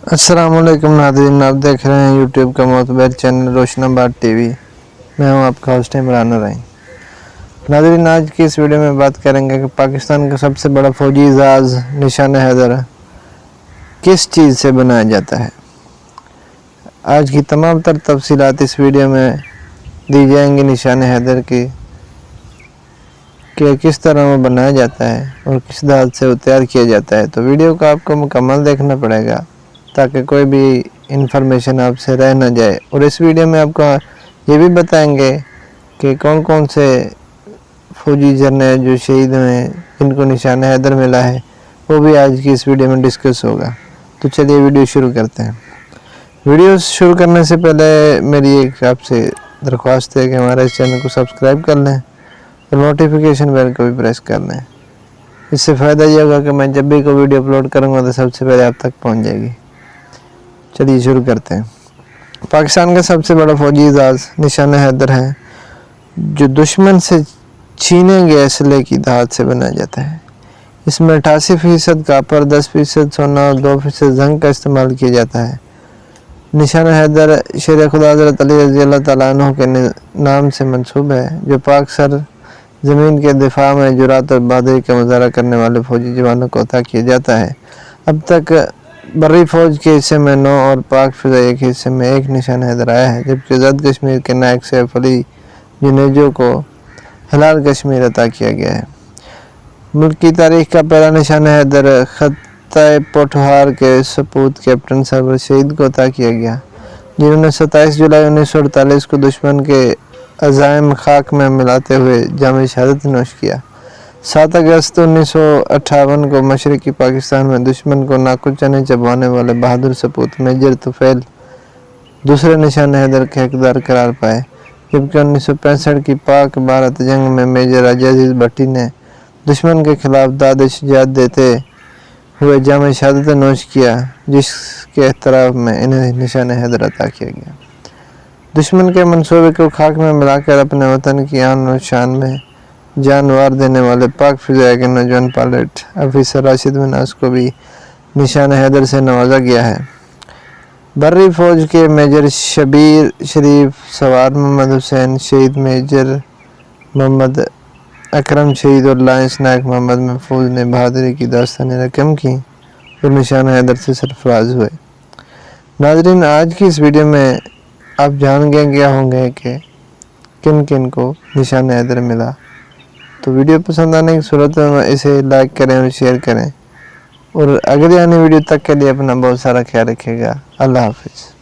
अस्सलाम वालेकुम नाज़रीन, आप देख रहे हैं यूट्यूब का मोतबर चैनल रोशनाबाद टीवी। मैं हूं आपका होस्ट इमरान अराइन। नाज़रीन, आज की इस वीडियो में बात करेंगे कि पाकिस्तान का सबसे बड़ा फ़ौजी एजाज़ निशान हैदर किस चीज़ से बनाया जाता है। आज की तमाम तर तफसीलात इस वीडियो में दी जाएंगी निशान हैदर की कि किस तरह वो बनाया जाता है और किस धात से वो तैयार किया जाता है। तो वीडियो को आपको मुकम्मल देखना पड़ेगा ताकि कोई भी इंफॉर्मेशन आपसे रह ना जाए। और इस वीडियो में आपको ये भी बताएंगे कि कौन कौन से फ़ौजी जर्नल जो शहीद हुए जिनको निशान हैदर मिला है वो भी आज की इस वीडियो में डिस्कस होगा। तो चलिए वीडियो शुरू करते हैं। वीडियो शुरू करने से पहले मेरी एक आपसे दरख्वास्त है कि हमारे इस चैनल को सब्सक्राइब कर लें और नोटिफिकेशन बेल को भी प्रेस कर लें। इससे फ़ायदा ये होगा कि मैं जब भी कोई वीडियो अपलोड करूँगा तो सबसे पहले आप तक पहुँच जाएगी। चलिए शुरू करते हैं। पाकिस्तान का सबसे बड़ा फ़ौजी एजाज़ निशान हैदर है जो दुश्मन से छीने गए असले की धात से बनाया जाता है। इसमें 88% कापर, 10% सोना और 2% जंग का इस्तेमाल किया जाता है। निशान हैदर शेर खुदा हज़रत अली रज़ी अल्लाह तआला अन्हु के नाम से मंसूब है, जो पाक सर ज़मीन के दिफा में जुरात और बहादुरी का मुजाहरा करने वाले फ़ौजी जवानों को अता किया जाता है। अब तक बर्री फ़ौज के हिस्से में 9 और पाक फ़िज़ाई के हिस्से में 1 निशान हैदर आया है, जबकि आज़ाद कश्मीर के नायक सैफ अली जुनेजो को हलाल कश्मीर अता किया गया है। मुल्क की तारीख़ का पहला निशान हैदर खत्ता पोठहार के सपूत कैप्टन सरवर शहीद को अता किया गया, जिन्होंने 27 जुलाई 1948 को दुश्मन के अज़ाइम खाक में मिलाते हुए जाम शहादत नोश किया। 7 अगस्त 1958 को मशरक़ी पाकिस्तान में दुश्मन को नाकुचने चबाने वाले बहादुर सपूत मेजर तुफैल दूसरे निशान हैदर के हकदार करार पाए, जबकि 1965 की पाक भारत जंग में मेजर अजीज़ भट्टी ने दुश्मन के खिलाफ दाद शुजाअत देते हुए जाम शहादत नोश किया, जिसके एहतराम में इन्हें निशान हैदर अता किया गया। दुश्मन के मंसूबे को खाक में मिलाकर अपने वतन की आन और शान में जानवर देने वाले पाक फ़िज़ाई के नौजवान पायलट ऑफिसर राशिद मिनास को भी निशान हैदर से नवाजा गया है। बर्री फ़ौज के मेजर शबीर शरीफ, सवार मोहम्मद हुसैन शहीद, मेजर मोहम्मद अकरम शहीद और लायंस नायक मोहम्मद महफूज ने बहादुरी की दास्तान रकम की और निशान हैदर से सरफराज हुए। नाज़रीन, आज की इस वीडियो में आप जान गए होंगे कि किन किन को निशान हैदर मिला। तो वीडियो पसंद आने की सूरत में इसे लाइक करें और शेयर करें, और अगली आने वीडियो तक के लिए अपना बहुत सारा ख्याल रखिएगा। अल्लाह हाफिज़।